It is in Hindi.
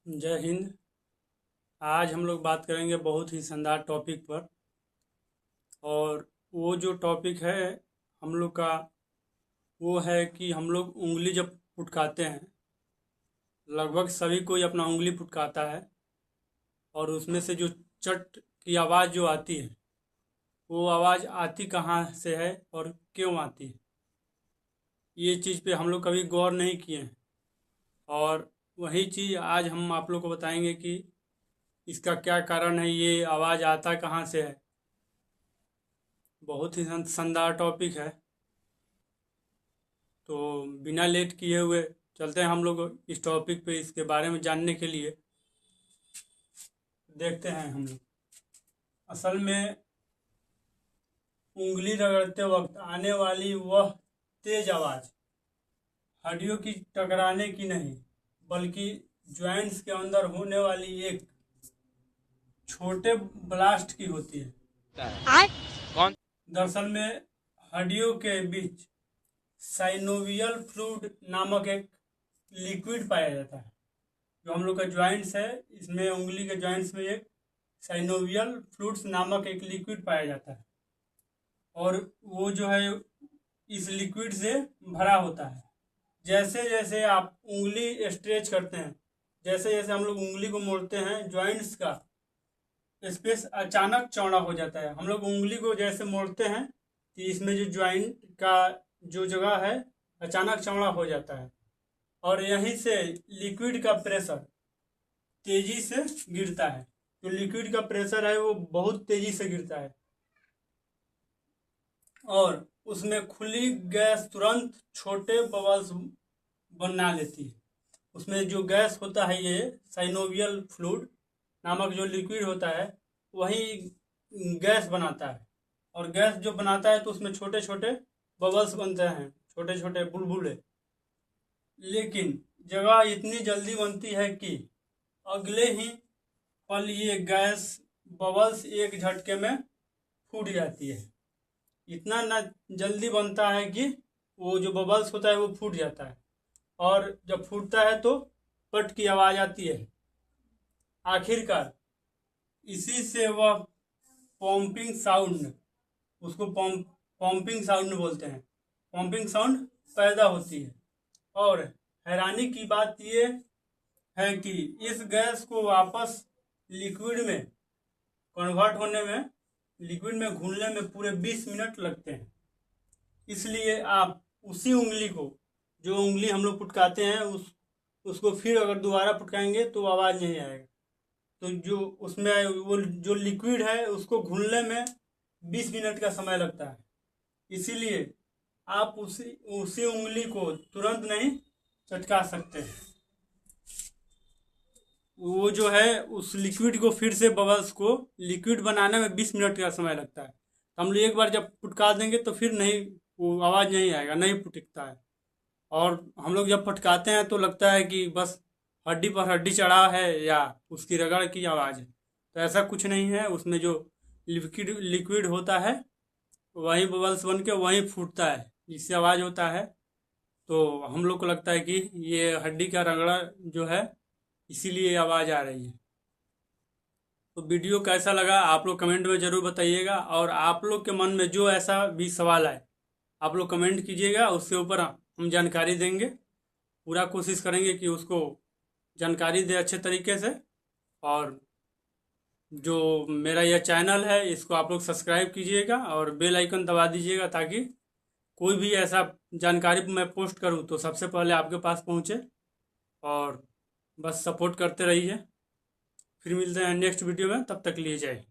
जय हिंद। आज हम लोग बात करेंगे बहुत ही शानदार टॉपिक पर। और वो जो टॉपिक है हम लोग का वो है कि हम लोग उंगली जब फुटकाते हैं, लगभग सभी कोई अपना उंगली फुटकाता है और उसमें से जो चट की आवाज़ जो आती है, वो आवाज़ आती कहाँ से है और क्यों आती है, ये चीज़ पे हम लोग कभी गौर नहीं किए हैं। और वही चीज़ आज हम आप लोग को बताएंगे कि इसका क्या कारण है, ये आवाज़ आता कहाँ से है। बहुत ही शानदार टॉपिक है। तो बिना लेट किए हुए चलते हैं हम लोग इस टॉपिक पे, इसके बारे में जानने के लिए। देखते हैं हम लोग असल में उंगली रगड़ते वक्त आने वाली वह तेज आवाज़ हड्डियों की टकराने की नहीं, बल्कि ज्वाइंट्स के अंदर होने वाली एक छोटे ब्लास्ट की होती है। कौन? दरअसल में हड्डियों के बीच साइनोवियल फ्लूइड नामक एक लिक्विड पाया जाता है। जो हम लोग का ज्वाइंट्स है, इसमें उंगली के ज्वाइंट्स में एक साइनोवियल फ्लूइड्स नामक एक लिक्विड पाया जाता है और वो जो है इस लिक्विड से भरा होता है। जैसे जैसे आप उंगली स्ट्रेच करते हैं, जैसे जैसे हम लोग उंगली को मोड़ते हैं, ज्वाइंट्स का स्पेस अचानक चौड़ा हो जाता है। हम लोग उंगली को जैसे मोड़ते हैं कि इसमें जो ज्वाइंट का जो जगह है अचानक चौड़ा हो जाता है और यहीं से लिक्विड का प्रेशर तेजी से गिरता है। जो लिक्विड का प्रेशर है वो बहुत तेजी से गिरता है और उसमें खुली गैस तुरंत छोटे बबल्स बना लेती है। उसमें जो गैस होता है, ये साइनोवियल फ्लूइड नामक जो लिक्विड होता है वही गैस बनाता है। और गैस जो बनाता है तो उसमें छोटे छोटे बबल्स बनते हैं, छोटे छोटे बुलबुले। लेकिन जगह इतनी जल्दी बनती है कि अगले ही पल ये गैस बबल्स एक झटके में फूट जाती है। इतना ना जल्दी बनता है कि वो जो बबल्स होता है वो फूट जाता है और जब फूटता है तो पट की आवाज़ आती है। आखिरकार इसी से वह पंपिंग साउंड, उसको पंपिंग साउंड बोलते हैं, पंपिंग साउंड पैदा होती है। और हैरानी की बात ये है कि इस गैस को वापस लिक्विड में कन्वर्ट होने में, लिक्विड में घुलने में पूरे 20 मिनट लगते हैं। इसलिए आप उसी उंगली को, जो उंगली हम लोग फुटकाते हैं, उसको फिर अगर दोबारा फुटकाएंगे तो आवाज़ नहीं आएगा। तो जो उसमें वो जो लिक्विड है उसको घुलने में 20 मिनट का समय लगता है। इसीलिए आप उसी उसी उंगली को तुरंत नहीं चटका सकते हैं। वो जो है उस लिक्विड को फिर से बबल्स को लिक्विड बनाने में 20 मिनट का समय लगता है। हम लोग एक बार जब फुटका देंगे तो फिर नहीं, वो आवाज़ नहीं आएगा, नहीं फुटकता है। और हम लोग जब फटकाते हैं तो लगता है कि बस हड्डी पर हड्डी चढ़ा है या उसकी रगड़ की आवाज़ है। तो ऐसा कुछ नहीं है। उसमें जो लिक्विड लिक्विड होता है वही बबल्स बन के वहीं फूटता है, जिससे आवाज़ होता है। तो हम लोग को लगता है कि ये हड्डी का रगड़ा जो है, इसीलिए आवाज़ आ रही है। तो वीडियो कैसा लगा आप लोग कमेंट में ज़रूर बताइएगा। और आप लोग के मन में जो ऐसा भी सवाल आए आप लोग कमेंट कीजिएगा, उसके ऊपर हम जानकारी देंगे। पूरा कोशिश करेंगे कि उसको जानकारी दे अच्छे तरीके से। और जो मेरा यह चैनल है इसको आप लोग सब्सक्राइब कीजिएगा और बेल आइकन दबा दीजिएगा, ताकि कोई भी ऐसा जानकारी मैं पोस्ट करूं तो सबसे पहले आपके पास पहुंचे। और बस सपोर्ट करते रहिए। फिर मिलते हैं नेक्स्ट वीडियो में, तब तक लिए जय।